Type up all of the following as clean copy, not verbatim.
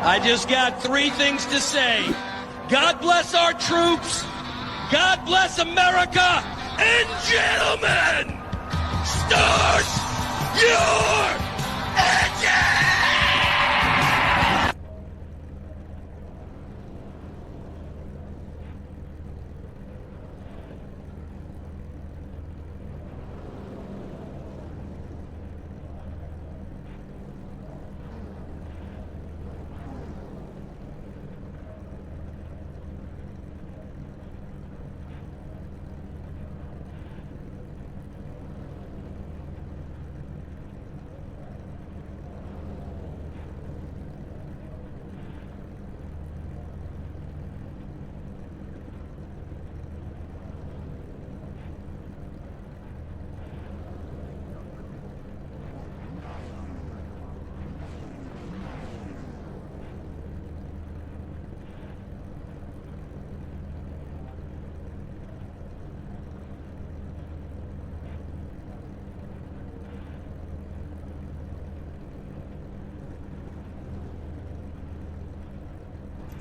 I just got three things to say. God bless our troops. God bless America. And gentlemen, start your engine!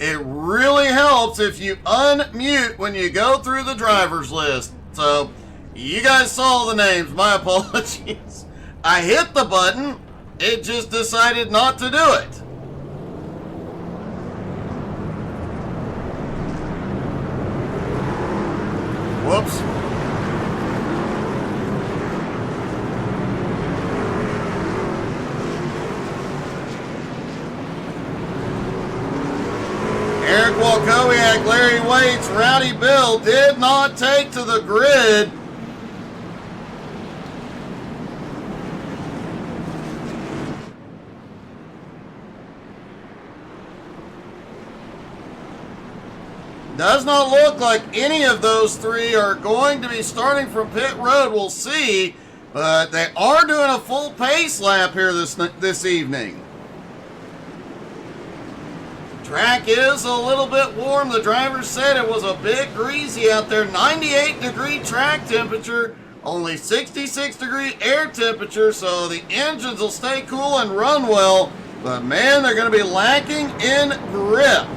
It really helps if you unmute when you go through the driver's list. So, you guys saw the names. My apologies. I hit the button. It just decided not to do it. Whoops. Eric Walkowiak, Larry Waits, Rowdy Bill did not take to the grid. Does not look like any of those three are going to be starting from pit road. We'll see, but they are doing a full pace lap here this evening. Track is a little bit warm. The driver said it was a bit greasy out there. 98-degree track temperature, only 66-degree air temperature, so the engines will stay cool and run well. But man, they're going to be lacking in grip.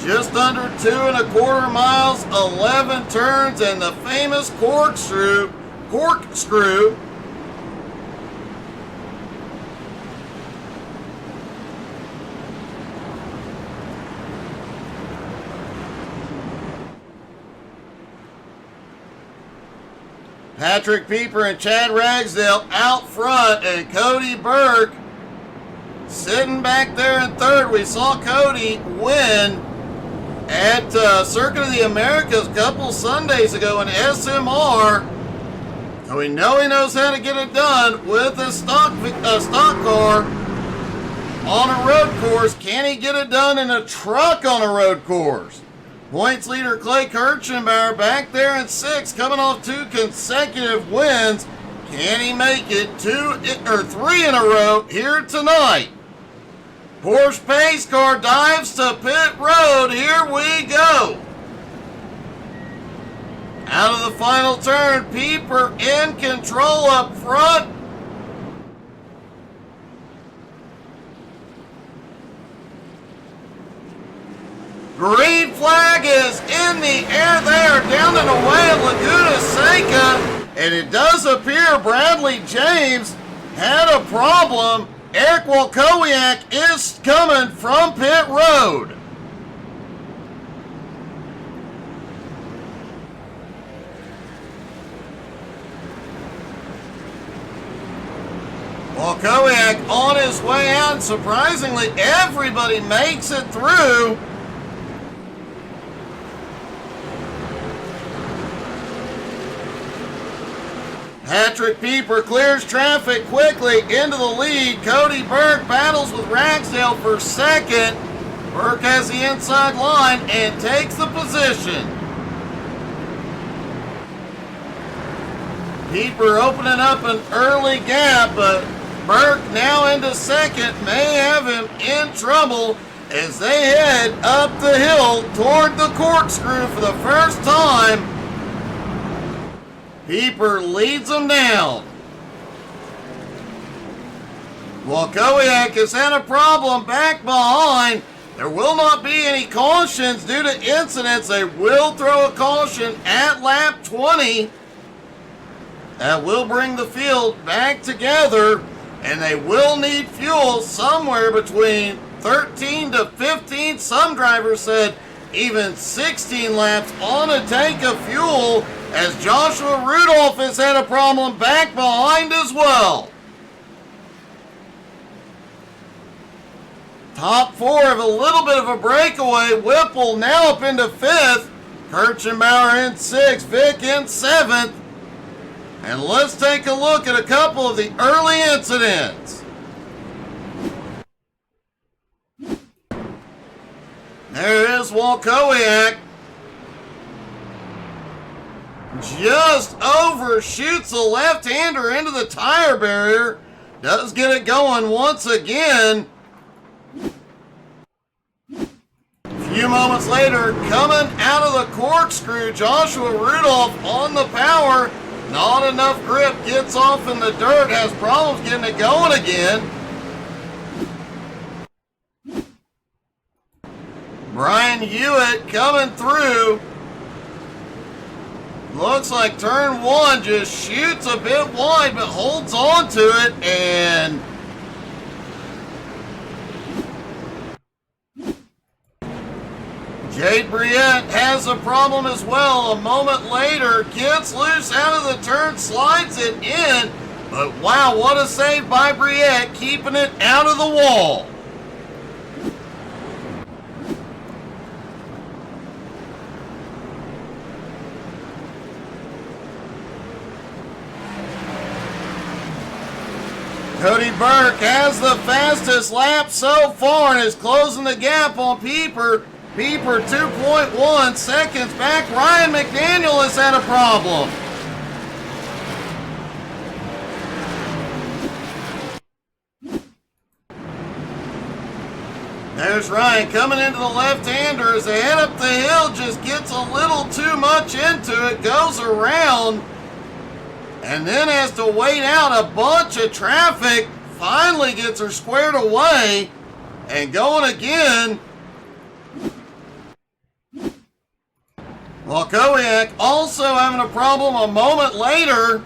Just under 2.25 miles, 11 turns, and the famous corkscrew. Patrick Pieper and Chad Ragsdale out front, and Cody Burke sitting back there in third. We saw Cody win at Circuit of the Americas a couple Sundays ago in SMR. So we know he knows how to get it done with a stock car on a road course. Can he get it done in a truck on a road course? Points leader Clay Kirchenbauer back there in sixth, coming off 2 consecutive wins. Can he make it 2 or 3 in a row here tonight? Porsche pace car dives to pit road. Here we go. Out of the final turn, Pieper in control up front. Green flag is in the air there, down and away at Laguna Seca. And it does appear Bradley James had a problem. Eric Walkowiak is coming from pit road. Walkowiak on his way out. Surprisingly, everybody makes it through. Patrick Pieper clears traffic quickly into the lead. Cody Burke battles with Ragsdale for second. Burke has the inside line and takes the position. Pieper opening up an early gap, but Burke now into second may have him in trouble as they head up the hill toward the corkscrew for the first time. Pieper leads them down. Well, Kowiak has had a problem back behind. There will not be any cautions due to incidents. They will throw a caution at lap 20. That will bring the field back together, and they will need fuel somewhere between 13 to 15. Some drivers said even 16 laps on a tank of fuel, as Joshua Rudolph has had a problem back behind as well. Top four have a little bit of a breakaway. Whipple now up into 5th. Kirchenbauer in 6th. Vick in 7th. And let's take a look at a couple of the early incidents. There is Walkowiak. Just overshoots the left-hander into the tire barrier. Does get it going once again. A few moments later, coming out of the corkscrew, Joshua Rudolph on the power. Not enough grip, gets off in the dirt, has problems getting it going again. Brian Hewitt coming through. Looks like turn 1 just shoots a bit wide, but holds on to it, and Jade Briette has a problem as well. A moment later, gets loose out of the turn, slides it in. But wow, what a save by Briette, keeping it out of the wall. Cody Burke has the fastest lap so far and is closing the gap on Pieper. Pieper 2.1 seconds back. Ryan McDaniel has had a problem. There's Ryan coming into the left-hander as they head up the hill, just gets a little too much into it, goes around, and then has to wait out a bunch of traffic. Finally gets her squared away and going again. Walkowiak also having a problem a moment later.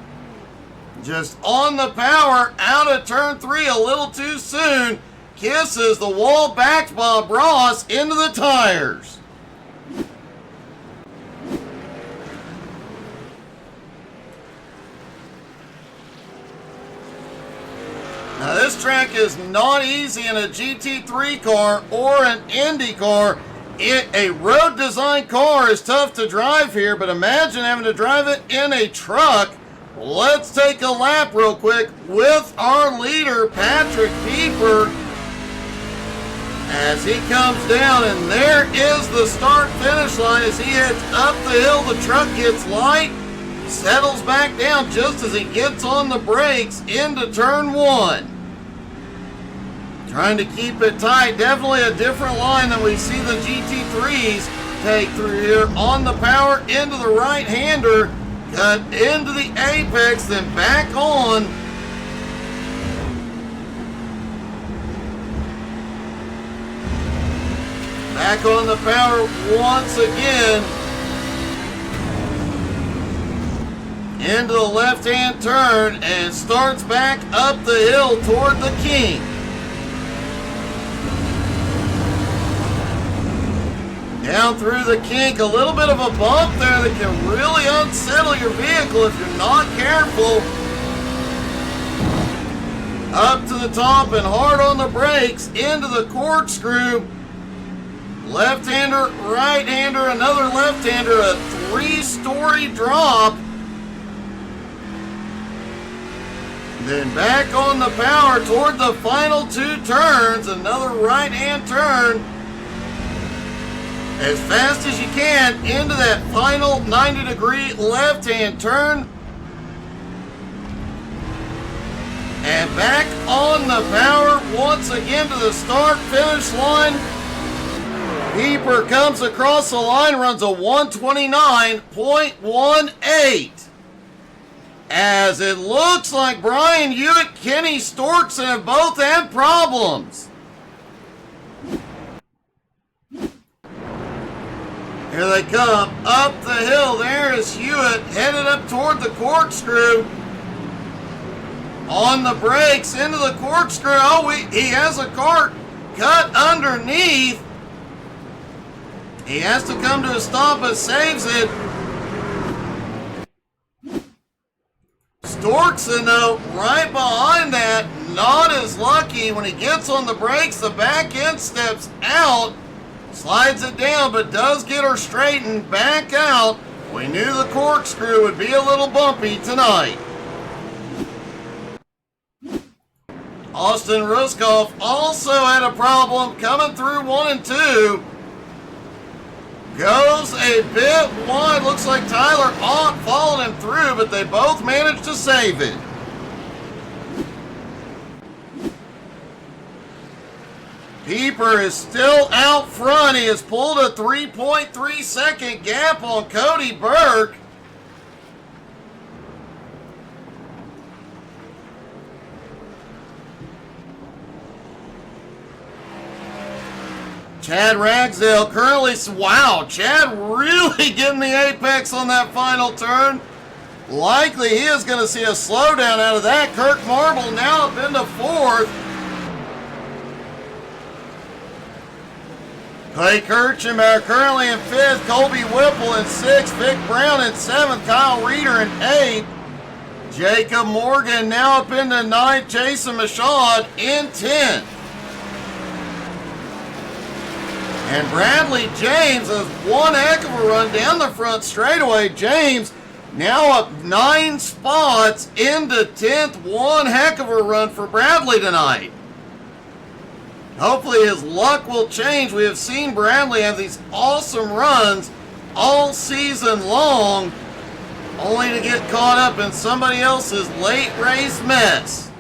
Just on the power, out of turn 3 a little too soon. Kisses the wall, backed Bob Ross into the tires. Now this track is not easy in a GT3 car or an Indy car. A road design car is tough to drive here, but imagine having to drive it in a truck. Let's take a lap real quick with our leader, Patrick Pieper, as he comes down, and there is the start-finish line as he heads up the hill. The truck gets light, settles back down just as he gets on the brakes into turn 1. Trying to keep it tight. Definitely a different line than we see the GT3s take through here. On the power, into the right-hander, cut into the apex, then back on. Back on the power once again. Into the left-hand turn and starts back up the hill toward the King. Down through the kink, a little bit of a bump there that can really unsettle your vehicle if you're not careful. Up to the top and hard on the brakes, into the corkscrew. Left-hander, right-hander, another left-hander, a 3-story drop. Then back on the power toward the final 2 turns, another right-hand turn. As fast as you can into that final 90-degree left-hand turn. And back on the power once again to the start-finish line. Pieper comes across the line, runs a 129.18. as it looks like Brian Hewitt, Kenny Storkson have both had problems. Here they come up the hill. There is Hewitt headed up toward the corkscrew. On the brakes into the corkscrew. Oh, he has a cart cut underneath. He has to come to a stop but saves it. Storkson, though, right behind that, not as lucky. When he gets on the brakes, the back end steps out, slides it down, but does get her straightened back out. We knew the corkscrew would be a little bumpy tonight. Austin Ruskoff also had a problem coming through 1 and 2. Goes a bit wide. Looks like Tyler Ott followed him through, but they both managed to save it. Pieper is still out front. He has pulled a 3.3 second gap on Cody Burke. Chad Ragsdale currently, wow, Chad really getting the apex on that final turn. Likely he is going to see a slowdown out of that. Kirk Marble now up into 4th. Clay Kirchenbauer currently in 5th. Colby Whipple in 6th. Vic Brown in 7th. Kyle Reeder in 8th. Jacob Morgan now up into 9th. Jason Michaud in 10th. And Bradley James has one heck of a run down the front straightaway. James now up 9 spots into 10th. One heck of a run for Bradley tonight. Hopefully his luck will change. We have seen Bradley have these awesome runs all season long, only to get caught up in somebody else's late race mess.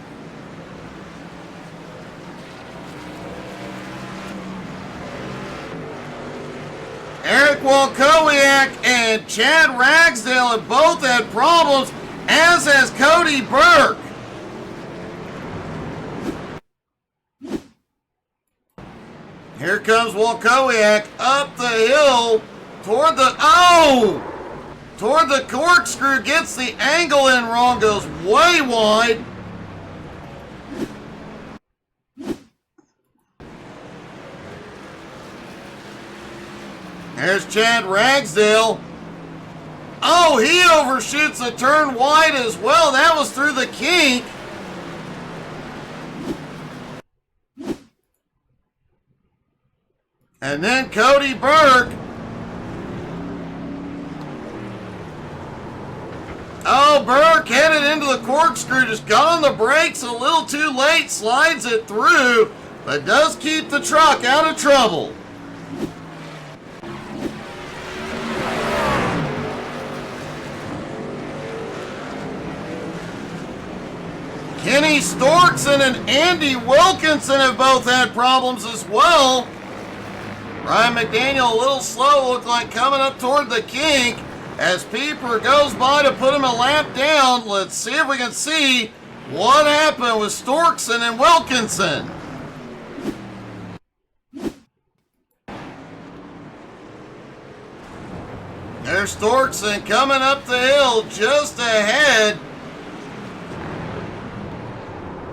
Eric Walkowiak and Chad Ragsdale have both had problems, as has Cody Burke. Here comes Walkowiak up the hill toward the, toward the corkscrew, gets the angle in wrong, goes way wide. There's Chad Ragsdale. Oh, he overshoots a turn wide as well. That was through the kink. And then Cody Burke. Oh, Burke headed into the corkscrew, just got on the brakes a little too late, slides it through, but does keep the truck out of trouble. Kenny Storkson and Andy Wilkinson have both had problems as well. Ryan McDaniel a little slow, looked like coming up toward the kink as Pieper goes by to put him a lap down. Let's see if we can see what happened with Storkson and Wilkinson. There's Storkson coming up the hill just ahead.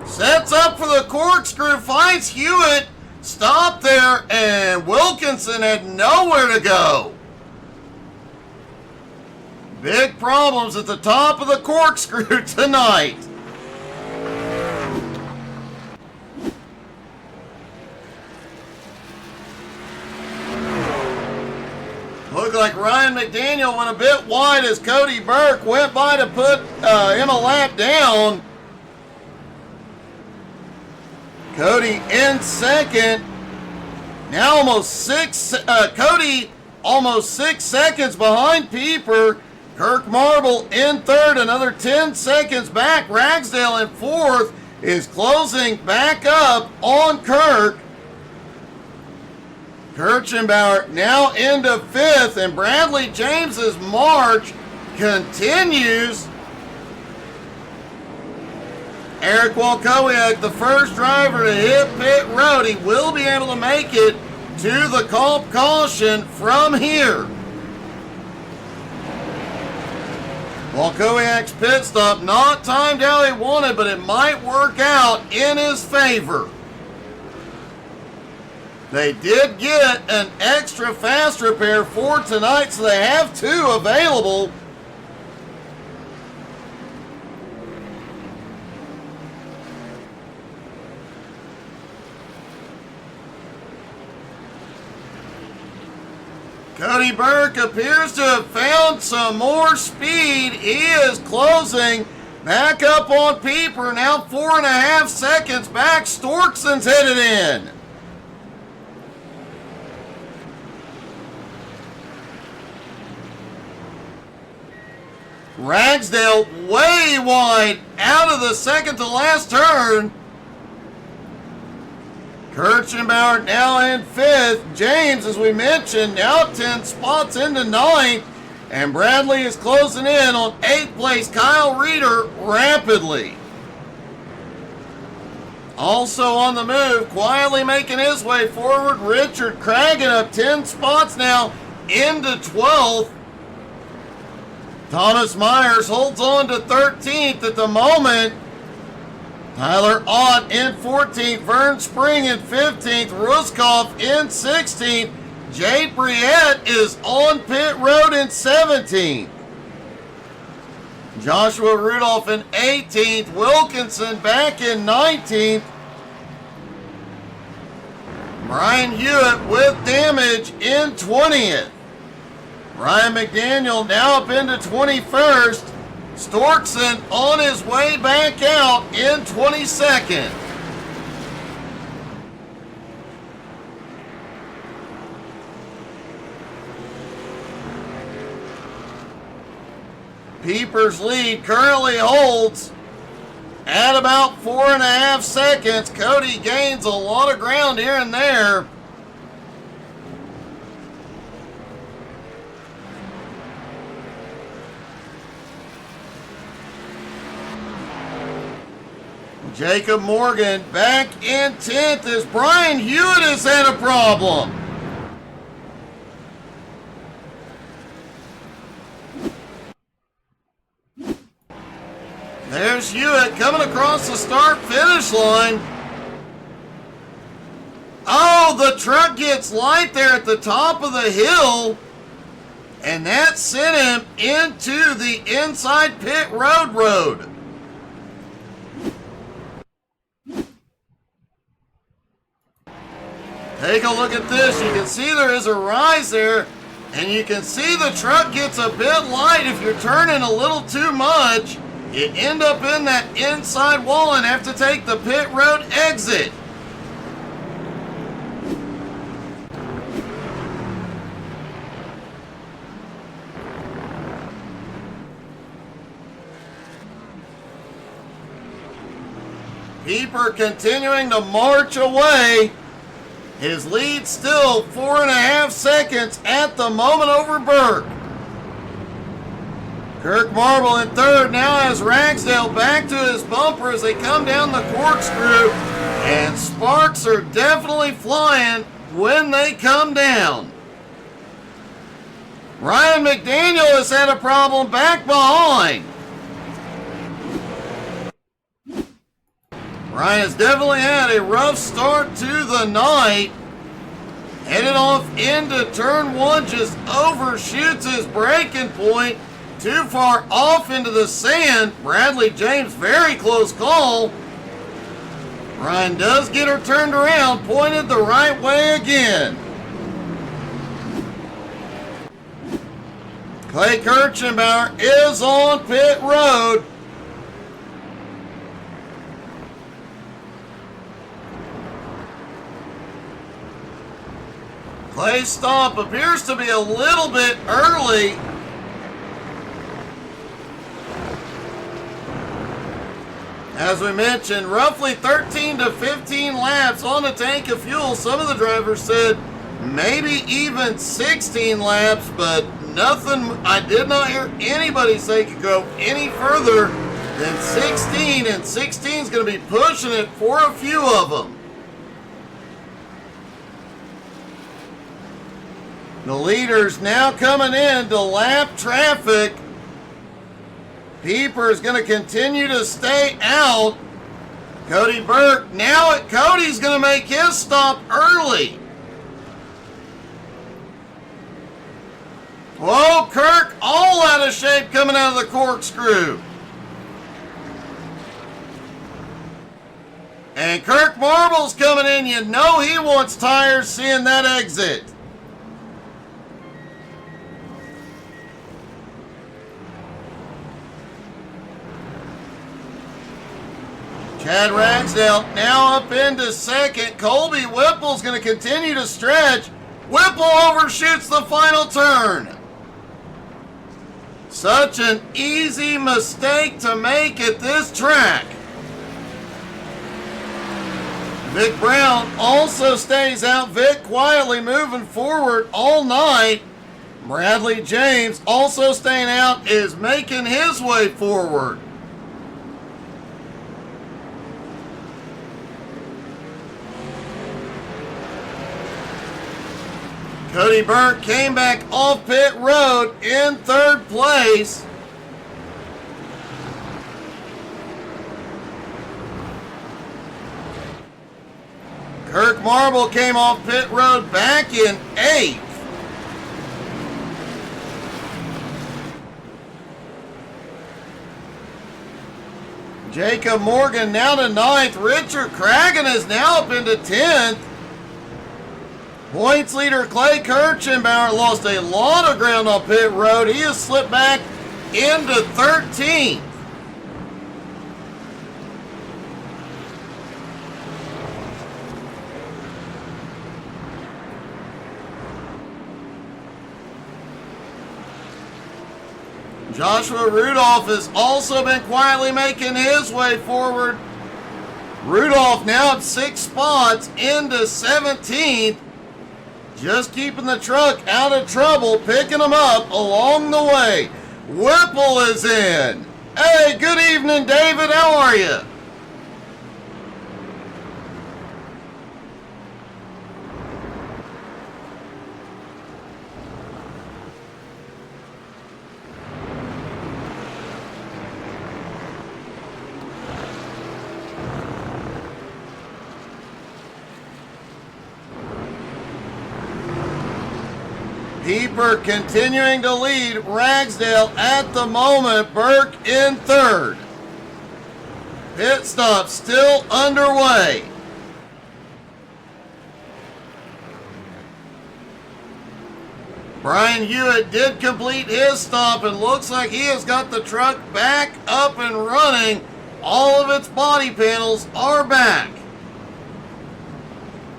Sets up for the corkscrew, finds Hewitt, stopped there, and Wilkinson had nowhere to go. Big problems at the top of the corkscrew tonight. Looked like Ryan McDaniel went a bit wide as Cody Burke went by to put him a lap down. Cody in second. Now Cody almost 6 seconds behind Pieper. Kirk Marble in third, another 10 seconds back. Ragsdale in fourth is closing back up on Kirk. Kirchenbauer now into fifth, and Bradley James's march continues Eric Walkowiak, the first driver to hit pit road. He will be able to make it to the comp caution from here. Walkowiak's pit stop not timed how he wanted, but it might work out in his favor. They did get an extra fast repair for tonight, so they have two available. Cody Burke appears to have found some more speed. He is closing back up on Pieper. Now 4.5 seconds back. Storkson's headed in. Ragsdale way wide out of the second to last turn. Kirchenbauer now in 5th. James, as we mentioned, now 10 spots into 9th. And Bradley is closing in on 8th place. Kyle Reeder rapidly. Also on the move, quietly making his way forward, Richard Cragen up 10 spots now into 12th. Thomas Myers holds on to 13th at the moment. Tyler Ott in 14th, Vern Spring in 15th, Ruskoff in 16th, Jade Briette is on pit road in 17th. Joshua Rudolph in 18th, Wilkinson back in 19th. Brian Hewitt with damage in 20th. Ryan McDaniel now up into 21st. Storkson on his way back out in 22nd. Pieper's lead currently holds at about 4.5 seconds. Cody gains a lot of ground here and there. Jacob Morgan back in 10th as Brian Hewitt has had a problem. There's Hewitt coming across the start-finish line. Oh, the truck gets light there at the top of the hill. And that sent him into the inside pit road. Take a look at this. You can see there is a rise there, and you can see the truck gets a bit light. If you're turning a little too much, you end up in that inside wall and have to take the pit road exit. Pieper continuing to march away. His lead still 4.5 seconds at the moment over Burke. Kirk Marble in 3rd now has Ragsdale back to his bumper as they come down the corkscrew. And sparks are definitely flying when they come down. Ryan McDaniel has had a problem back behind. Ryan has definitely had a rough start to the night. Headed off into turn 1, just overshoots his braking point. Too far off into the sand. Bradley James, very close call. Ryan does get her turned around, pointed the right way again. Clay Kirchenbauer is on pit road. Clay's stop appears to be a little bit early. As we mentioned, roughly 13 to 15 laps on a tank of fuel. Some of the drivers said maybe even 16 laps, but nothing, I did not hear anybody say could go any further Then 16, and 16's going to be pushing it for a few of them. The leaders now coming in to lap traffic. Pieper is going to continue to stay out. Cody Burke, now Cody's going to make his stop early. Whoa, Kirk, all out of shape coming out of the corkscrew. And Kirk Marble's coming in. You know he wants tires seeing that exit. Chad Ragsdale now up into second. Colby Whipple's going to continue to stretch. Whipple overshoots the final turn. Such an easy mistake to make at this track. Vic Brown also stays out. Vic quietly moving forward all night. Bradley James also staying out, is making his way forward. Cody Burke came back off pit road in third place. Kirk Marble came off pit road back in eighth. Jacob Morgan now to ninth. Richard Cragen is now up into 10th. Points leader Clay Kirchenbauer lost a lot of ground on pit road. He has slipped back into 13th. Joshua Rudolph has also been quietly making his way forward. Rudolph now at 6 spots into 17th. Just keeping the truck out of trouble, picking them up along the way. Whipple is in. Hey, good evening, David. How are you? Pieper continuing to lead Ragsdale at the moment. Burke in third. Pit stop still underway. Brian Hewitt did complete his stop and looks like he has got the truck back up and running. All of its body panels are back.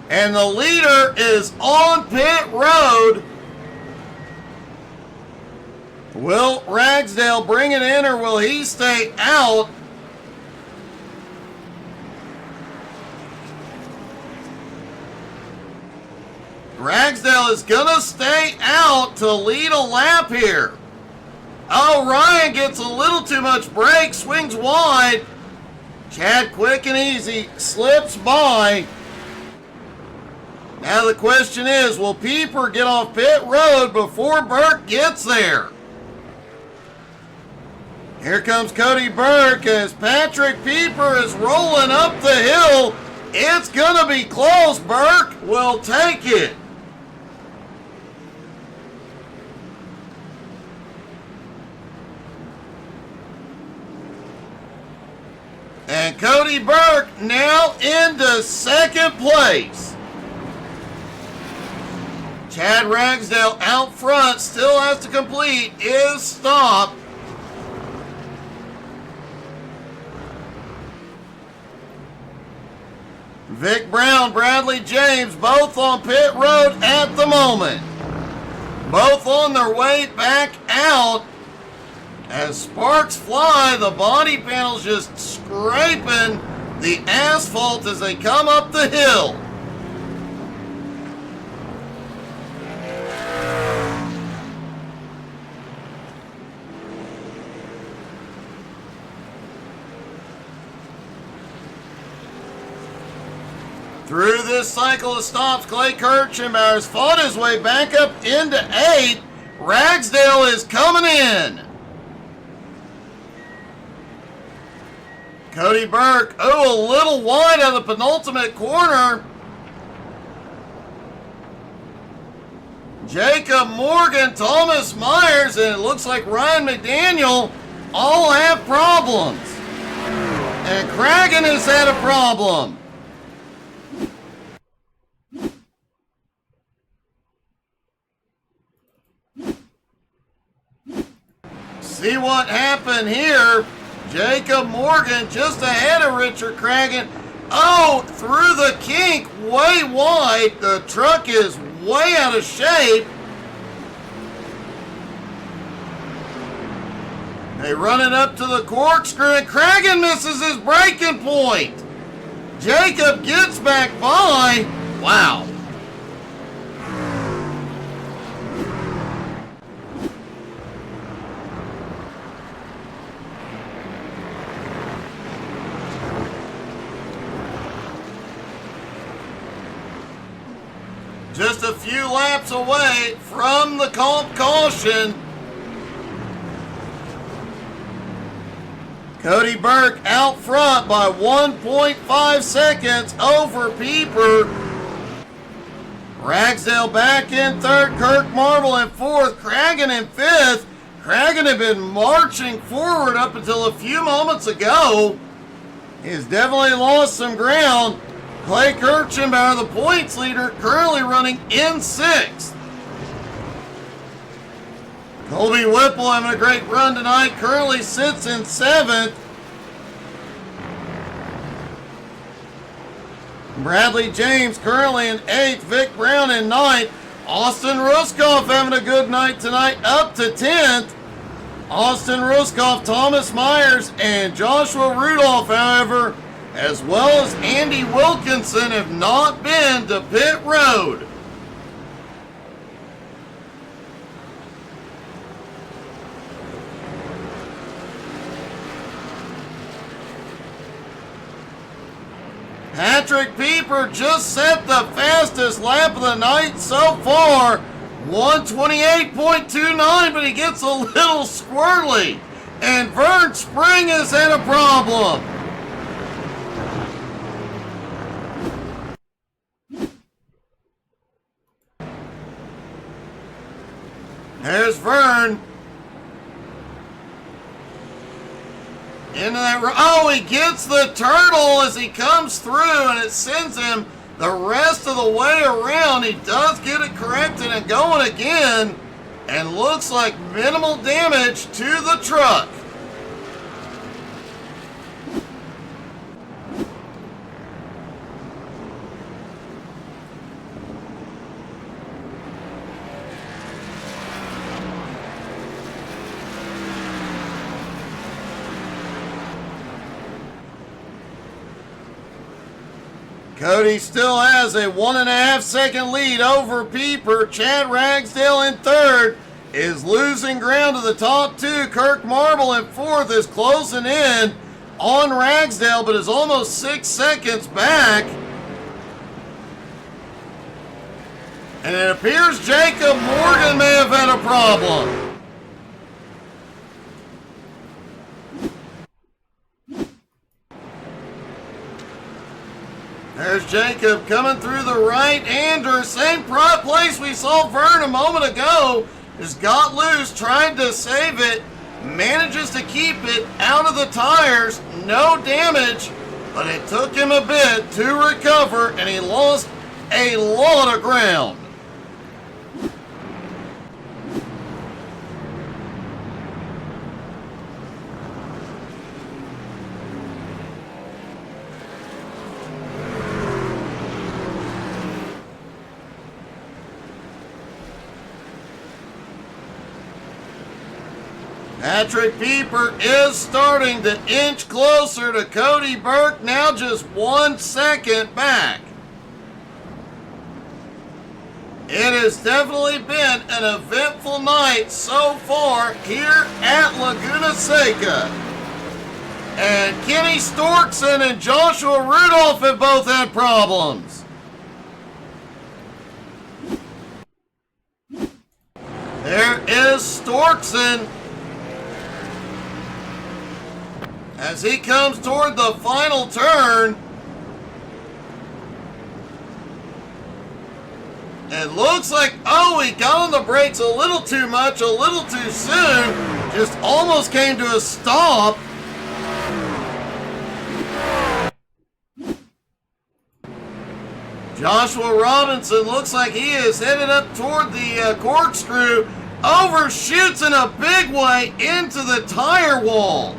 And the leader is on pit road. Will Ragsdale bring it in or will he stay out? Ragsdale is going to stay out to lead a lap here. Oh, Ryan gets a little too much brake, swings wide. Chad quick and easy slips by. Now the question is, will Pieper get off pit road before Burke gets there? Here comes Cody Burke as Patrick Pieper is rolling up the hill. It's going to be close. Burke will take it. And Cody Burke now into second place. Chad Ragsdale out front still has to complete his stop. Vic Brown, Bradley James, both on pit road at the moment. Both on their way back out. As sparks fly, the body panels just scraping the asphalt as they come up the hill. Through this cycle of stops, Clay Kirchenbauer has fought his way back up into 8th. Ragsdale is coming in. Cody Burke, a little wide on the penultimate corner. Jacob Morgan, Thomas Myers, and it looks like Ryan McDaniel all have problems. And Cragen has had a problem. See what happened here. Jacob Morgan just ahead of Richard Cragen. Through the kink, way wide. The truck is way out of shape. They run it up to the corkscrew, and Cragen misses his braking point. Jacob gets back by. Wow. Just a few laps away from the caution. Cody Burke out front by 1.5 seconds over Pieper. Ragsdale back in 3rd, Kirk Marble in 4th, Cragen in 5th. Cragen had been marching forward up until a few moments ago. He's definitely lost some ground. Clay Kirchenbauer, the points leader, currently running in 6th. Colby Whipple having a great run tonight, currently sits in 7th. Bradley James currently in 8th, Vic Brown in 9th. Austin Ruskoff having a good night tonight, up to 10th. Austin Ruskoff, Thomas Myers, and Joshua Rudolph, however, as well as Andy Wilkinson, have not been to pit road. Patrick Pieper just set the fastest lap of the night so far, 128.29, but he gets a little squirrely. And Vern Spring has had a problem. There's Vern. Into that. He gets the turtle as he comes through, and it sends him the rest of the way around. He does get it corrected and going again, and looks like minimal damage to the truck. Cody still has a 1.5 second lead over Pieper. Chad Ragsdale in 3rd is losing ground to the top 2. Kirk Marble in 4th is closing in on Ragsdale, but is almost 6 seconds back. And it appears Jacob Morgan may have had a problem. There's Jacob coming through the right-hander. Same place we saw Vern a moment ago. Just got loose, tried to save it. Manages to keep it out of the tires. No damage, but it took him a bit to recover, and he lost a lot of ground. Patrick Pieper is starting to inch closer to Cody Burke, now just 1 second back. It has definitely been an eventful night so far here at Laguna Seca. And Kenny Storkson and Joshua Rudolph have both had problems. There is Storkson as he comes toward the final turn. It looks like, oh, he got on the brakes a little too much, a little too soon. Just almost came to a stop. Joshua Robinson looks like he is headed up toward the corkscrew, overshoots in a big way into the tire wall.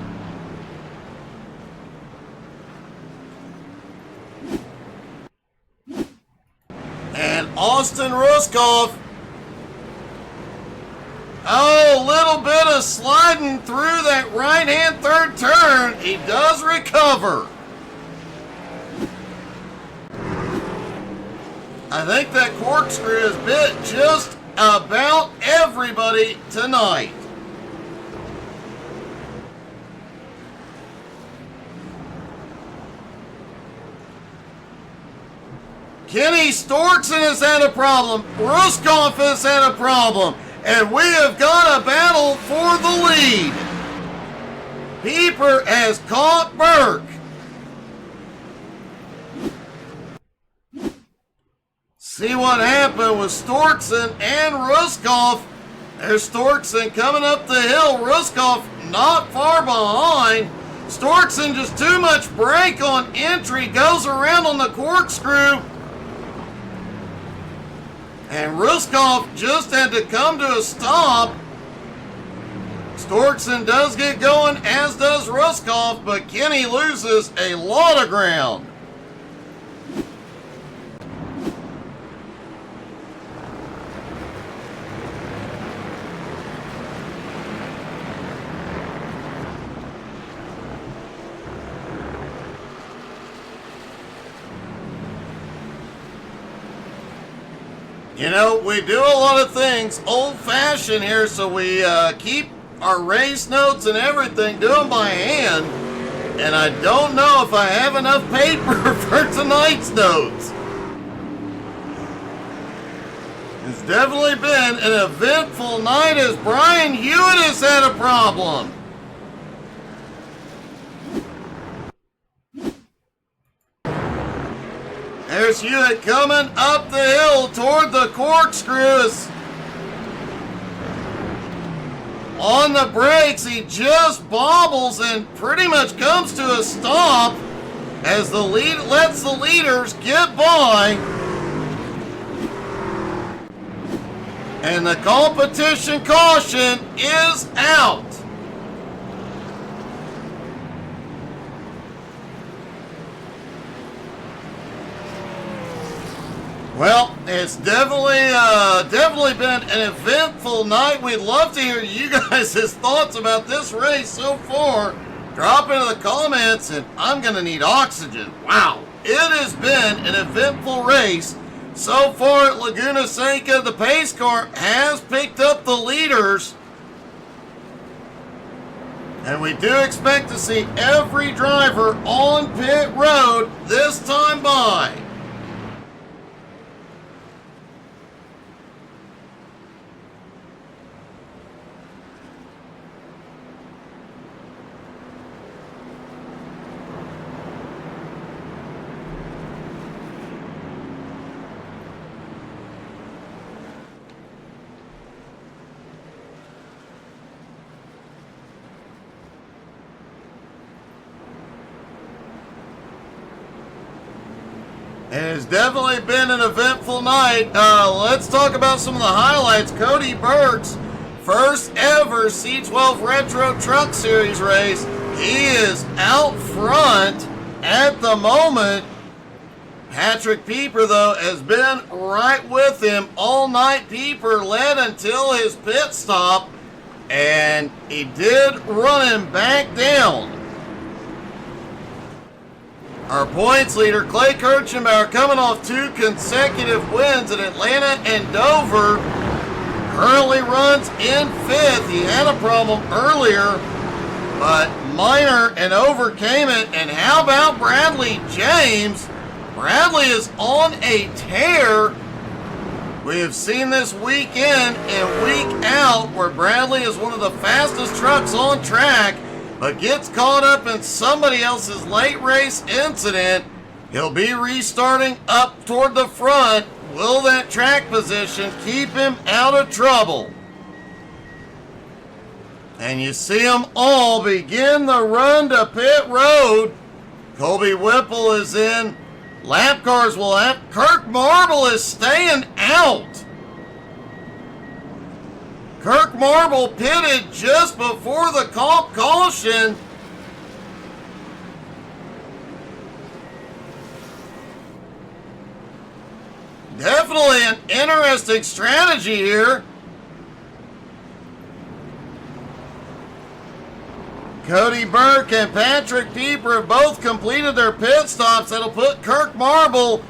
And Austin Ruskoff, oh, a little bit of sliding through that right-hand third turn. He does recover. I think that corkscrew has bit just about everybody tonight. Kenny Storkson has had a problem. Ruskoff has had a problem. And we have got a battle for the lead. Pieper has caught Burke. See what happened with Storkson and Ruskoff. There's Storkson coming up the hill. Ruskoff not far behind. Storkson just too much brake on entry. Goes around on the corkscrew. And Ruskoff just had to come to a stop. Storkson does get going, as does Ruskoff, but Kenny loses a lot of ground. You know, we do a lot of things old-fashioned here, so we keep our race notes and everything, do them by hand. And I don't know if I have enough paper for tonight's notes. It's definitely been an eventful night as Brian Hewitt has had a problem. There's Hewitt coming up the hill toward the corkscrew. On the brakes, he just bobbles and pretty much comes to a stop as the lead lets the leaders get by. And the competition caution is out. Well, it's definitely been an eventful night. We'd love to hear you guys' thoughts about this race so far. Drop into the comments, and I'm going to need oxygen. Wow, it has been an eventful race. So far at Laguna Seca, the pace car has picked up the leaders. And we do expect to see every driver on pit road this time by. It has definitely been an eventful night. Let's talk about some of the highlights. Cody Burke's first ever C12 Retro Truck Series race. He is out front at the moment. Patrick Pieper, though, has been right with him all night. Pieper led until his pit stop, and he did run him back down. Our points leader, Clay Kirchenbauer, coming off 2 consecutive wins at Atlanta and Dover, currently runs in 5th. He had a problem earlier, but minor and overcame it. And how about Bradley James? Bradley is on a tear. We have seen this week in and week out where Bradley is one of the fastest trucks on track, but gets caught up in somebody else's late race incident. He'll be restarting up toward the front. Will that track position keep him out of trouble? And you see them all begin the run to pit road. Colby Whipple is in. Lap cars will have. Kirk Marble is staying out. Kirk Marble pitted just before the caution. Definitely an interesting strategy here. Cody Burke and Patrick Pieper have both completed their pit stops. That'll put Kirk Marble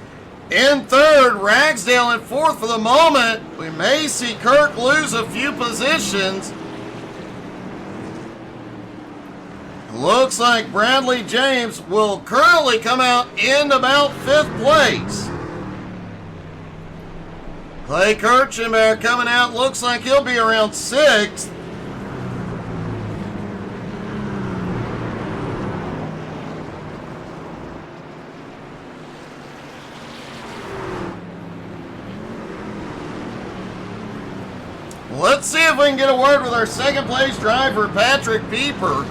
in third, Ragsdale in fourth for the moment. We may see Kirk lose a few positions. Looks like Bradley James will currently come out in about fifth place. Clay Kirchenberg coming out, looks like he'll be around sixth. Let's see if we can get a word with our second place driver, Patrick Pieper.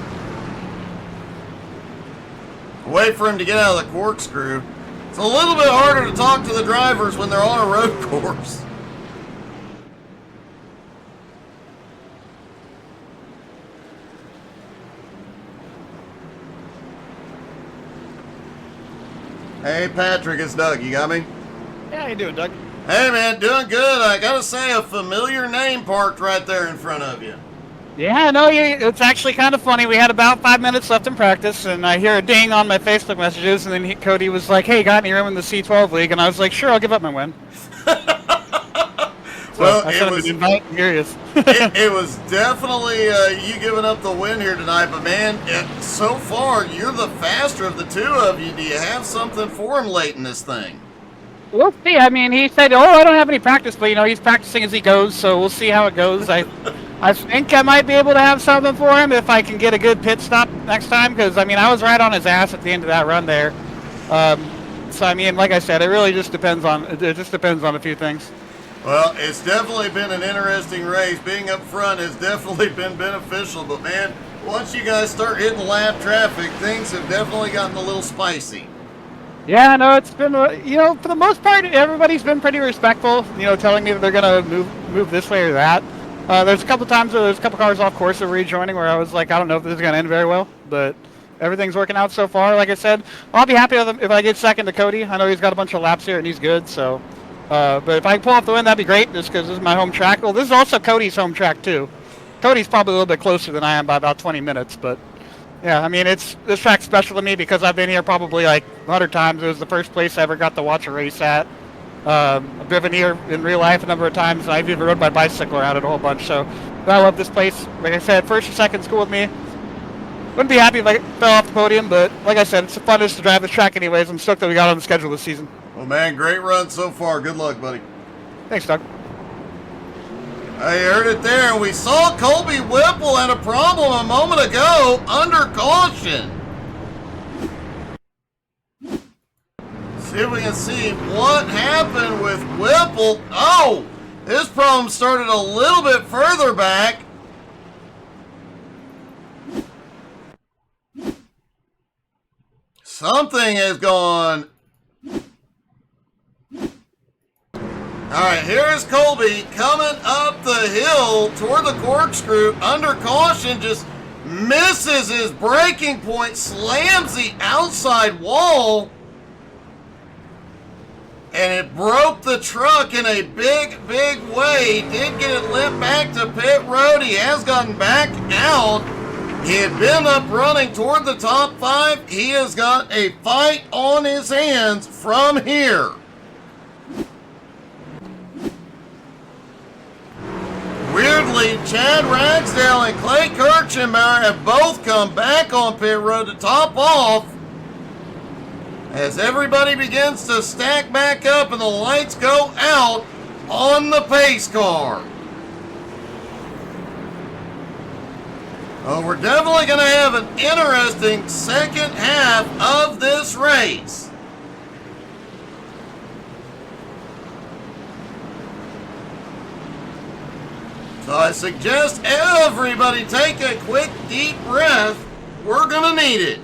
Wait for him to get out of the corkscrew. It's a little bit harder to talk to the drivers when they're on a road course. Hey Patrick, it's Doug. You got me? Yeah, how you doing, Doug? Hey man, doing good. I gotta say, a familiar name parked right there in front of you. Yeah, no, it's actually kind of funny. We had about 5 minutes left in practice, and I hear a ding on my Facebook messages, and then Cody was like, hey, got any room in the C12 league? And I was like, sure, I'll give up my win. Well, it was definitely you giving up the win here tonight, but man, so far, you're the faster of the two of you. Do you have something for him late in this thing? We'll see. I mean, he said, I don't have any practice, but, he's practicing as he goes, so we'll see how it goes. I think I might be able to have something for him if I can get a good pit stop next time, because, I was right on his ass at the end of that run there. So, like I said, it really just depends on a few things. Well, it's definitely been an interesting race. Being up front has definitely been beneficial, but, man, once you guys start hitting lap traffic, things have definitely gotten a little spicy. Yeah, no, it's been, for the most part, everybody's been pretty respectful, telling me that they're going to move this way or that. There's a couple times where there's a couple cars off course that were rejoining where I was like, I don't know if this is going to end very well, but everything's working out so far. Like I said, I'll be happy if I get second to Cody. I know he's got a bunch of laps here and he's good, so. But if I can pull off the win, that'd be great, just because this is my home track. Well, this is also Cody's home track, too. Cody's probably a little bit closer than I am by about 20 minutes, but. Yeah, this track's special to me because I've been here probably like 100 times. It was the first place I ever got to watch a race at. I've driven here in real life a number of times, and I've even rode my bicycle around it a whole bunch. So I love this place. Like I said, first and second's cool with me. Wouldn't be happy if I fell off the podium, but like I said, it's fun just to drive this track anyways. I'm stoked that we got on the schedule this season. Well, man, great run so far. Good luck, buddy. Thanks, Doug. I heard it there, and we saw Colby Whipple had a problem a moment ago under caution. See if we can see what happened with Whipple. Oh, his problem started a little bit further back. Something has gone. All right, here's Colby coming up the hill toward the corkscrew under caution, just misses his braking point, slams the outside wall, and it broke the truck in a big, big way. He did get it limped back to pit road. He has gotten back out. He had been up running toward the top five. He has got a fight on his hands from here. Weirdly, Chad Ragsdale and Clay Kirchenbauer have both come back on pit road to top off as everybody begins to stack back up and the lights go out. on the pace car. Oh, we're definitely going to have an interesting second half of this race. So I suggest everybody take a quick deep breath. We're going to need it.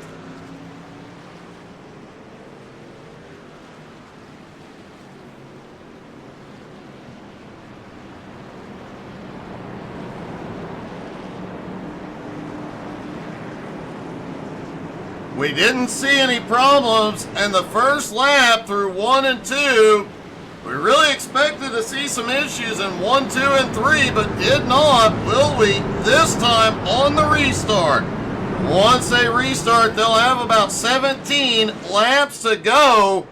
We didn't see any problems in the first lap through 1 and 2. We really expected to see some issues in 1, 2, and 3, but did not, will we, this time on the restart. Once they restart, they'll have about 17 laps to go.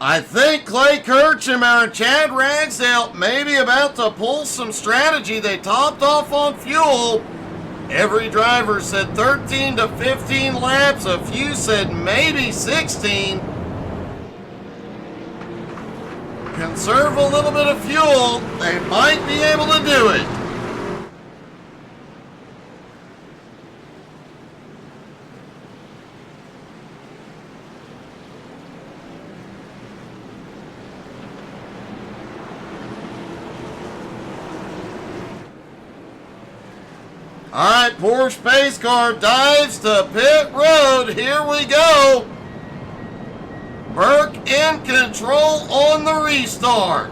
I think Clay Kirchhammer and Chad Ragsdale may be about to pull some strategy. They topped off on fuel. Every driver said 13 to 15 laps. A few said maybe 16. Conserve a little bit of fuel. They might be able to do it. All right, Porsche pace car dives to pit road. Here we go. Burke in control on the restart.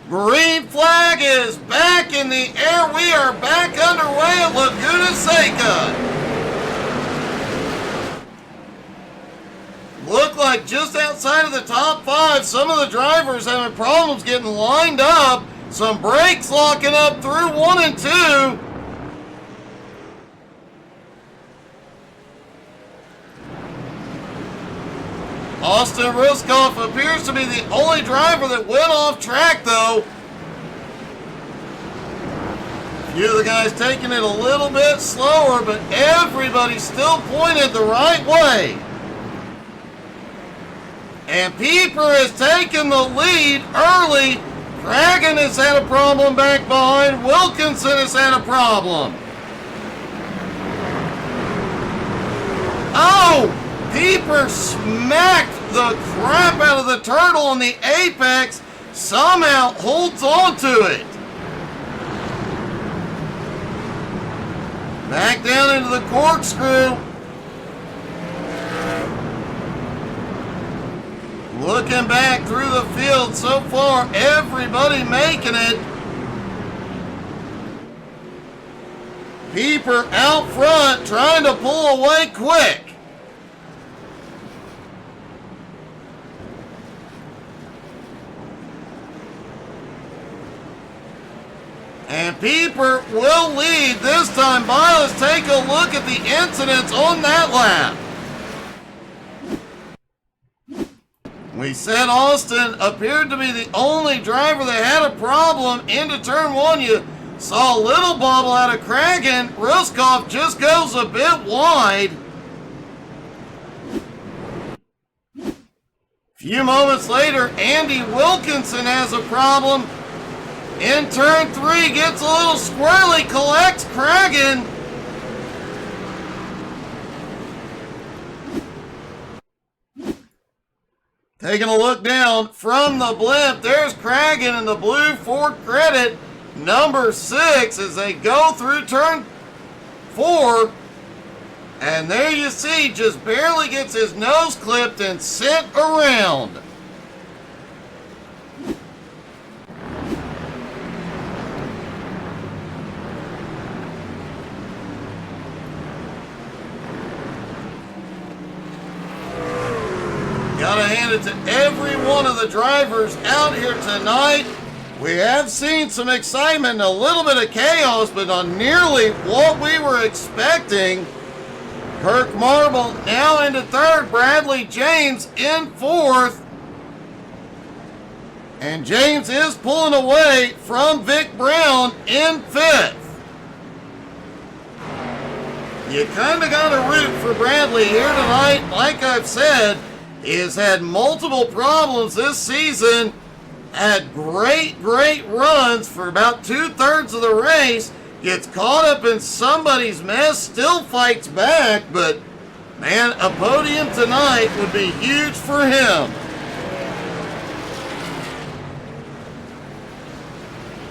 Green flag is back in the air. We are back underway at Laguna Seca. Look like just outside of the top 5, some of the drivers having problems getting lined up. Some brakes locking up through 1 and 2. Austin Ruskoff appears to be the only driver that went off track, though. A few of the guys taking it a little bit slower, but everybody still pointed the right way. And Pieper has taken the lead early. Cragen has had a problem back behind. Wilkinson has had a problem. Oh! Pieper smacked the crap out of the turtle on the apex. Somehow holds on to it. Back down into the corkscrew. Looking back through the field so far, everybody making it. Pieper out front trying to pull away quick. And Pieper will lead this time by. Let's take a look at the incidents on that lap. We said Austin appeared to be the only driver that had a problem into turn 1. You saw a little bobble out of Cragen. Ruskoff just goes a bit wide. A few moments later, Andy Wilkinson has a problem. In turn 3, gets a little squirrely, collects Cragen. Taking a look down from the blimp, there's Cragen in the blue Ford Credit, number 6, as they go through turn 4. And there you see, just barely gets his nose clipped and sent around. Gotta hand it to every one of the drivers out here tonight. We have seen some excitement and a little bit of chaos, but not nearly what we were expecting. Kirk Marble now into 3rd. Bradley James in 4th. And James is pulling away from Vic Brown in 5th. you kind of got to root for Bradley here tonight. Like I've said, he has had multiple problems this season, had great runs for about 2/3 of the race, gets caught up in somebody's mess, still fights back, but man, a podium tonight would be huge for him.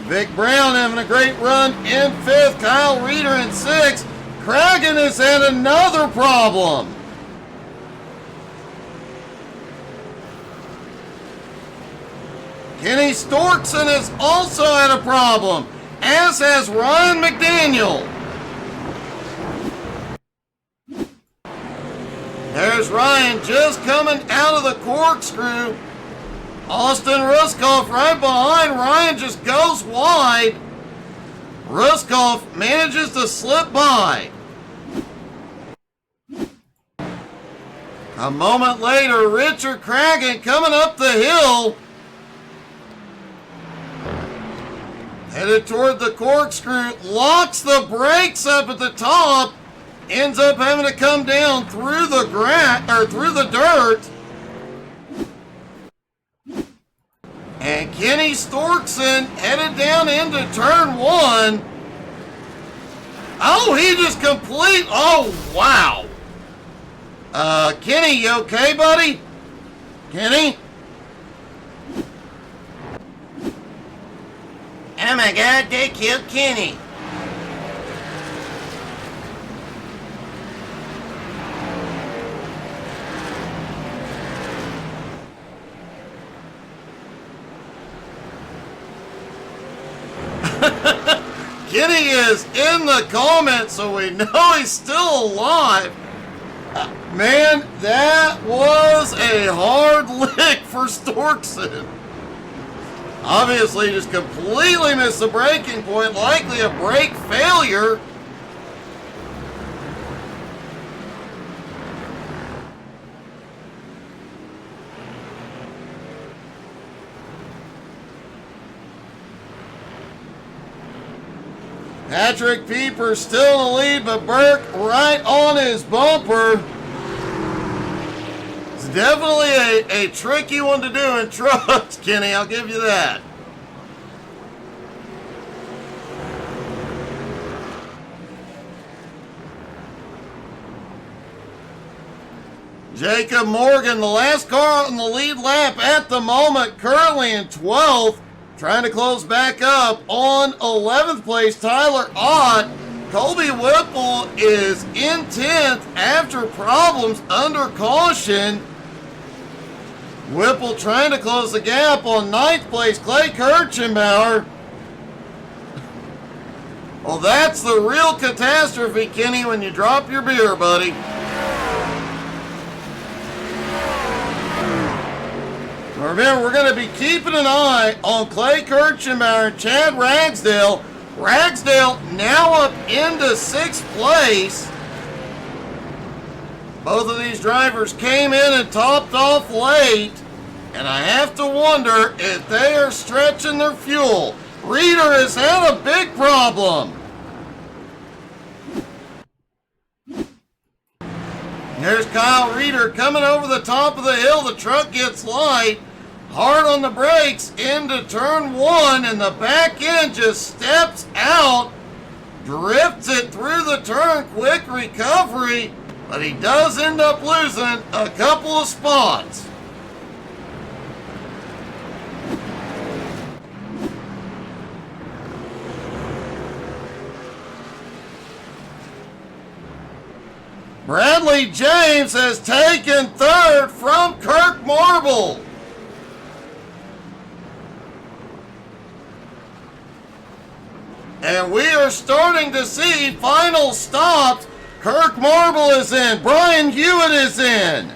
Vic Brown having a great run in 5th. Kyle Reeder in 6th. Cragen has had another problem. Kenny Storkson has also had a problem, as has Ryan McDaniel. There's Ryan just coming out of the corkscrew. Austin Ruskoff right behind. Ryan just goes wide. Ruskoff manages to slip by. A moment later, Richard Cragen coming up the hill. Headed toward the corkscrew, locks the brakes up at the top, ends up having to come down through the through the dirt. And Kenny Storkson headed down into turn 1. Oh, he just oh, wow. Kenny, you okay, buddy? Kenny? Oh my God, they killed Kenny. Kenny is in the comments, so we know he's still alive. Man, that was a hard lick for Storkson. Obviously, just completely missed the braking point, likely a brake failure. Patrick Pieper still in the lead, but Burke right on his bumper. It's definitely a tricky one to do in trucks, Kenny, I'll give you that. Jacob Morgan, the last car on the lead lap at the moment, currently in 12th. Trying to close back up on 11th place, Tyler Ott. Colby Whipple is in 10th after problems under caution. Whipple trying to close the gap on 9th place, Clay Kirchenbauer. Well, that's the real catastrophe, Kenny, when you drop your beer, buddy. Remember, we're going to be keeping an eye on Clay Kirchenbauer and Chad Ragsdale. Ragsdale now up into 6th place. Both of these drivers came in and topped off late. And I have to wonder if they are stretching their fuel. Reeder has had a big problem. There's Kyle Reeder coming over the top of the hill. The truck gets light. Hard on the brakes into turn 1, and the back end just steps out, drifts it through the turn, quick recovery, but he does end up losing a couple of spots. Bradley James has taken 3rd from Kirk Marble. And we are starting to see final stops. Kirk Marble is in. Brian Hewitt is in.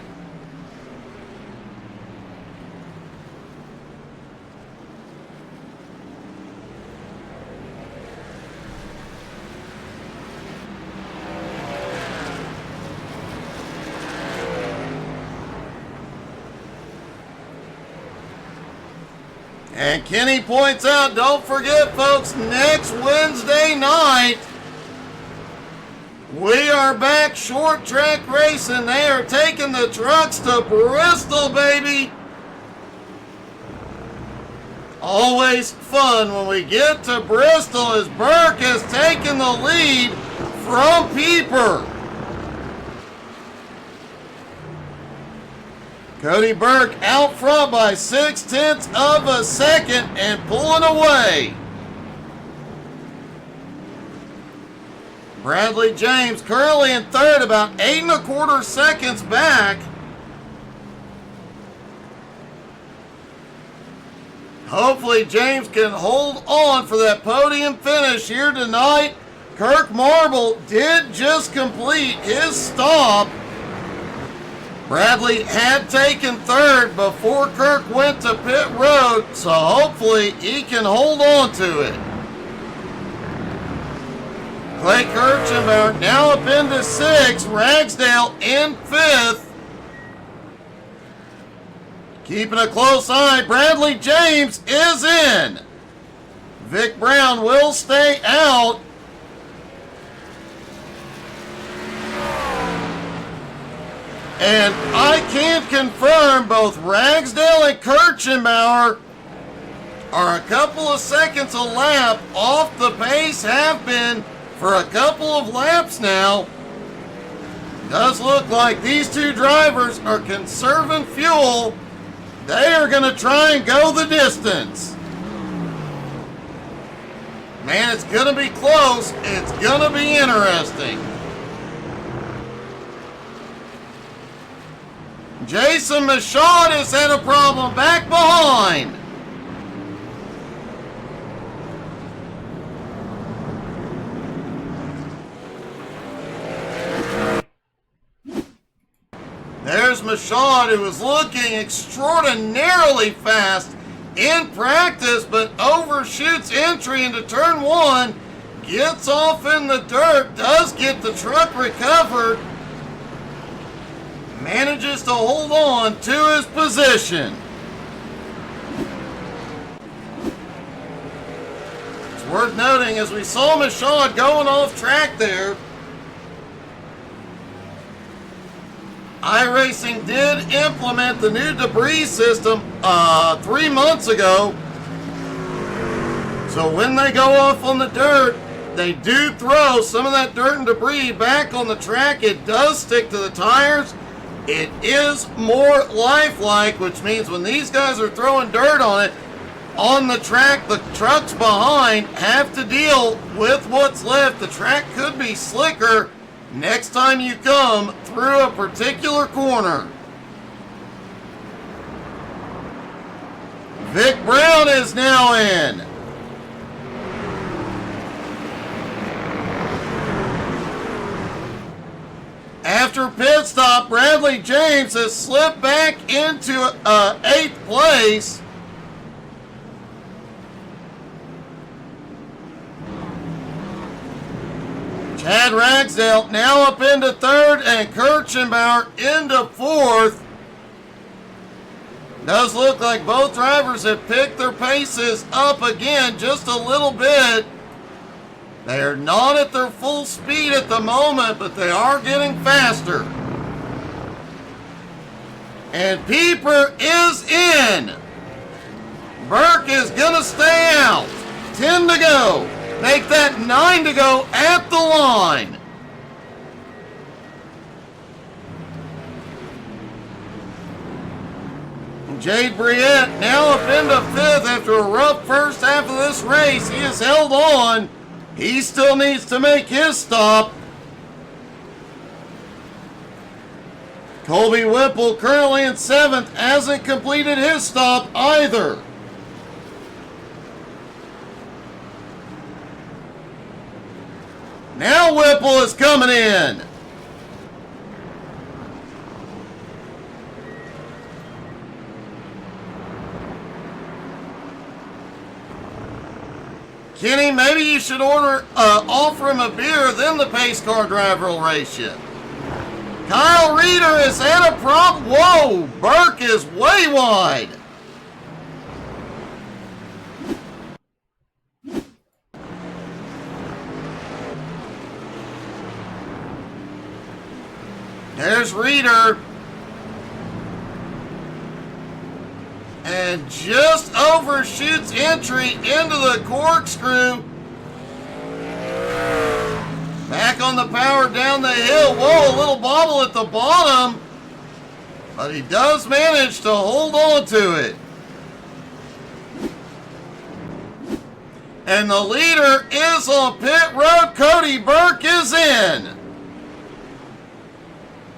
And Kenny points out, don't forget, folks, next Wednesday night, We are back short track racing. They are taking the trucks to Bristol, baby. Always fun when we get to Bristol as Burke has taken the lead from Pieper. Cody Burke out front by 0.6 of a second and pulling away. Bradley James currently in third, about 8.25 seconds back. Hopefully James can hold on for that podium finish here tonight. Kirk Marble did just complete his stop. Bradley had taken third before Kirk went to pit road, so hopefully he can hold on to it. Clay Kirchenbauer now up into 6th, Ragsdale in 5th. Keeping a close eye, Bradley James is in. Vic Brown will stay out. And I can confirm both Ragsdale and Kirchenbauer are a couple of seconds a lap off the pace, have been for a couple of laps now. Does look like these two drivers are conserving fuel. They are going to try and go the distance. Man, it's going to be close. It's going to be interesting. Jason Michaud has had a problem back behind. There's Michaud, who was looking extraordinarily fast in practice, but overshoots entry into turn 1, gets off in the dirt, does get the truck recovered, manages to hold on to his position. It's worth noting, as we saw Michaud going off track there, iRacing did implement the new debris system 3 months ago. So when they go off on the dirt, they do throw some of that dirt and debris back on the track. It does stick to the tires. It is more lifelike, which means when these guys are throwing dirt on it, on the track, the trucks behind have to deal with what's left. The track could be slicker next time you come through a particular corner. Vic Brown is now in. After pit stop, Bradley James has slipped back into 8th place. Chad Ragsdale now up into 3rd and Kirchenbauer into 4th. Does look like both drivers have picked their paces up again just a little bit. They are not at their full speed at the moment, but they are getting faster. And Pieper is in. Burke is going to stay out. 10 to go. Make that 9 to go at the line. Jade Briette now up into 5th after a rough first half of this race. He has held on. He still needs to make his stop. Colby Whipple currently in 7th, hasn't completed his stop either. Now Whipple is coming in. Kenny, maybe you should offer him a beer, then the pace car driver will race you. Kyle Reeder has had a problem. Whoa, Burke is way wide. There's Reeder. And just overshoots entry into the corkscrew. Back on the power down the hill. Whoa, a little bobble at the bottom. But he does manage to hold on to it. And the leader is on pit road. Cody Burke is in.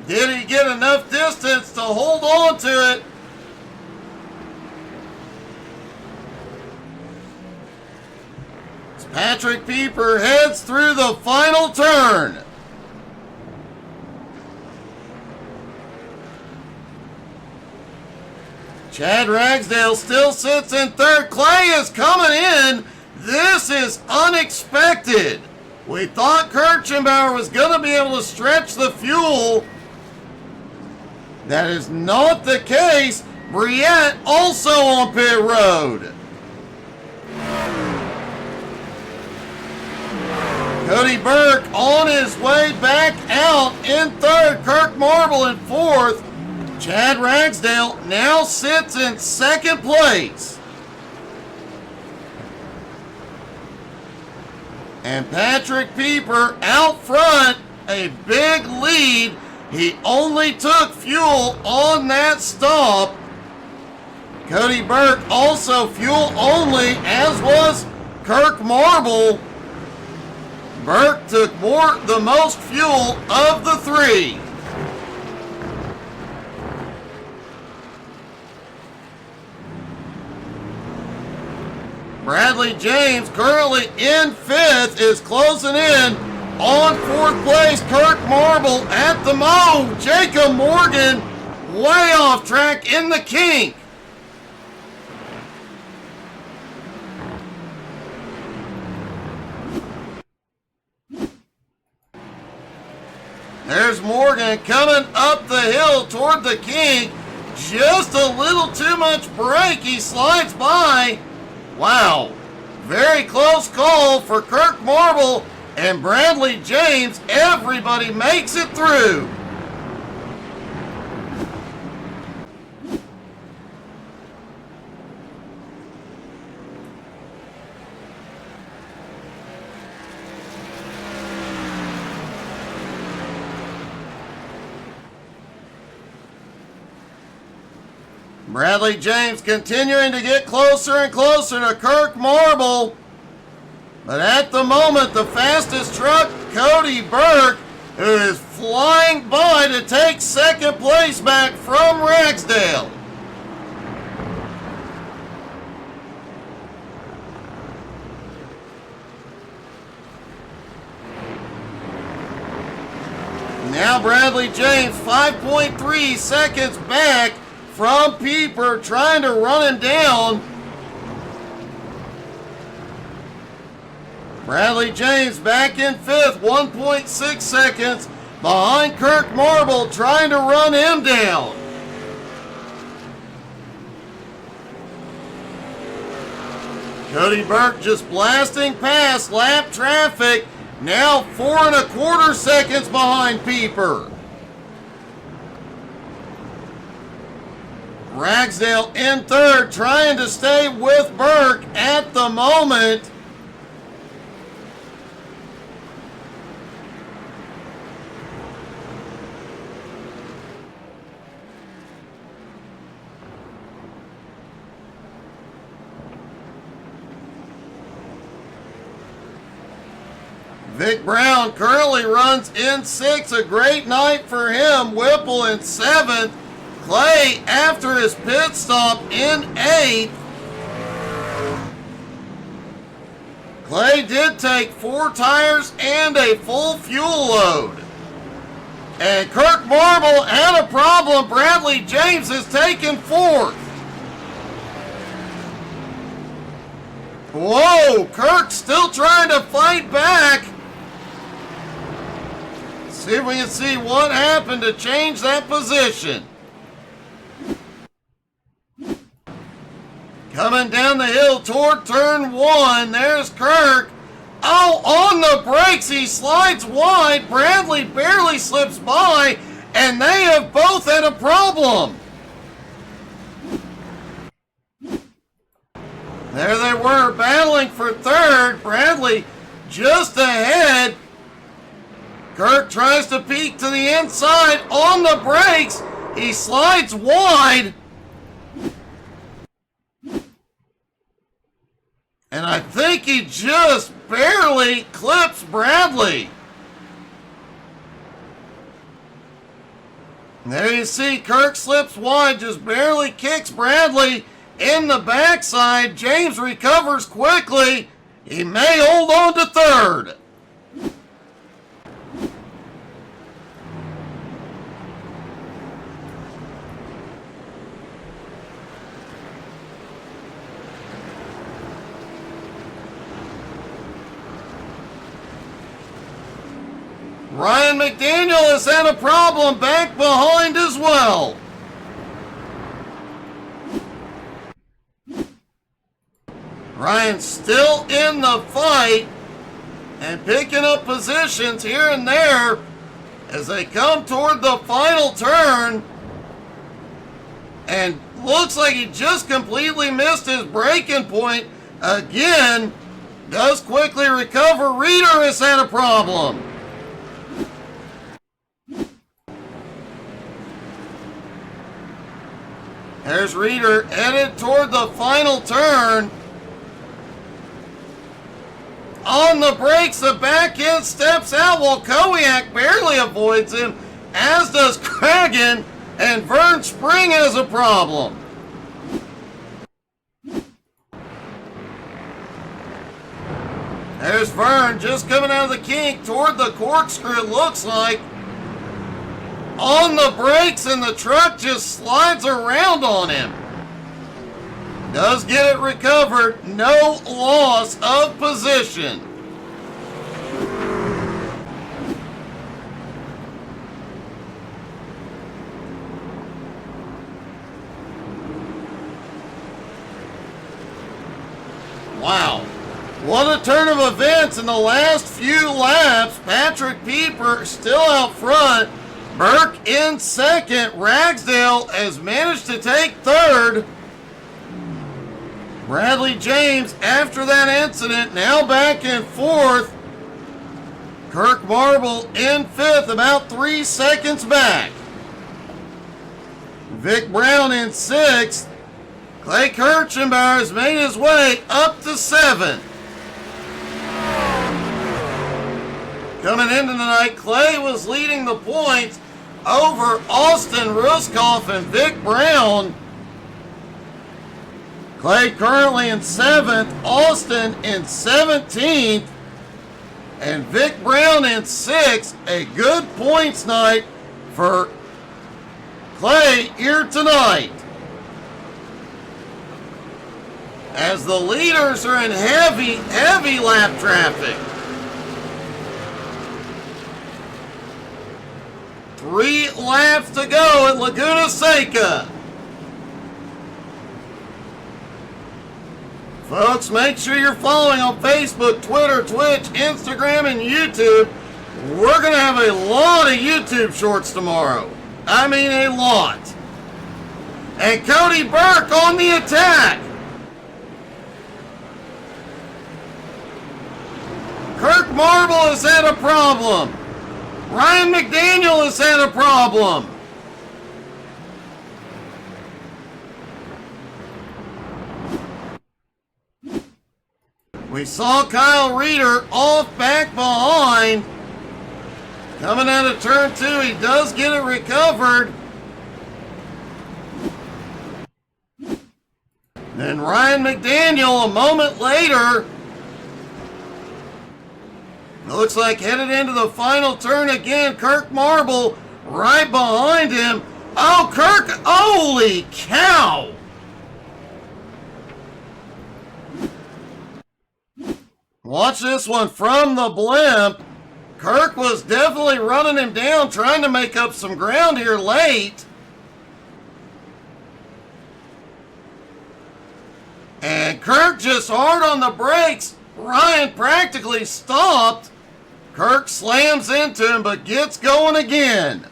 Did he get enough distance to hold on to it? As Patrick Pieper heads through the final turn. Chad Ragsdale still sits in third. Clay is coming in. This is unexpected. We thought Kirchenbauer was going to be able to stretch the fuel. That is not the case. Briette also on pit road. Cody Burke on his way back out in third. Kirk Marble in fourth. Chad Ragsdale now sits in second place. And Patrick Pieper out front, a big lead. He only took fuel on that stop. Cody Burke also fuel only, as was Kirk Marble. Burke took the most fuel of the three. Bradley James, currently in fifth, is closing in on fourth place. Kirk Marble at the mo. Jacob Morgan way off track in the kink. There's Morgan coming up the hill toward the kink. Just a little too much brake. He slides by. Wow, very close call for Kirk Marble and Bradley James. Everybody makes it through. Bradley James continuing to get closer and closer to Kirk Marble. But at the moment, the fastest truck, Cody Burke, who is flying by to take second place back from Ragsdale. Now Bradley James, 5.3 seconds back from Pieper, trying to run him down. Bradley James back in fifth, 1.6 seconds behind Kirk Marble, trying to run him down. Cody Burke just blasting past lap traffic, now 4.25 seconds behind Pieper. Ragsdale in third, trying to stay with Burke at the moment. Vic Brown currently runs in sixth, a great night for him. Whipple in seventh. Clay, after his pit stop, in eighth. Clay did take 4 tires and a full fuel load. And Kirk Marble had a problem. Bradley James has taken fourth. Whoa, Kirk still trying to fight back. See if we can see what happened to change that position. Coming down the hill toward turn one, there's Kirk. Oh, on the brakes, he slides wide. Bradley barely slips by, and they have both had a problem. There they were, battling for third. Bradley just ahead. Kirk tries to peek to the inside on the brakes. He slides wide. And I think he just barely clips Bradley. And there you see Kirk slips wide, just barely kicks Bradley in the backside. James recovers quickly. He may hold on to third. Ryan McDaniel has had a problem back behind as well. Ryan still in the fight and picking up positions here and there as they come toward the final turn. And looks like he just completely missed his braking point again. Does quickly recover. Reeder has had a problem. There's Reeder headed toward the final turn. On the brakes, the back end steps out while Kowiak barely avoids him, as does Cragen, and Vern Spring has a problem. There's Vern just coming out of the kink toward the corkscrew, it looks like. On the brakes, and the truck just slides around on him. Does get it recovered. No loss of position. Wow. What a turn of events in the last few laps. Patrick Pieper still out front. Burke in second. Ragsdale has managed to take third. Bradley James, after that incident, now back in fourth. Kirk Marble in fifth, about 3 seconds back. Vic Brown in sixth. Clay Kirchenbauer has made his way up to seventh. Coming into tonight, Clay was leading the points over Austin Ruskoff and Vic Brown. Clay currently in 7th, Austin in 17th, and Vic Brown in 6th. A good points night for Clay here tonight, as the leaders are in heavy lap traffic. 3 laps to go at Laguna Seca. Folks, make sure you're following on Facebook, Twitter, Twitch, Instagram, and YouTube. We're going to have a lot of YouTube shorts tomorrow. I mean a lot. And Cody Burke on the attack. Kirk Marble has had a problem. Ryan McDaniel has had a problem. We saw Kyle Reeder off back behind. Coming out of turn 2, he does get it recovered. Then Ryan McDaniel a moment later. Looks like headed into the final turn again. Kirk Marble right behind him. Oh, Kirk, holy cow! Watch this one from the blimp. Kirk was definitely running him down, trying to make up some ground here late. And Kirk just hard on the brakes. Ryan practically stopped. Kirk slams into him, but gets going again.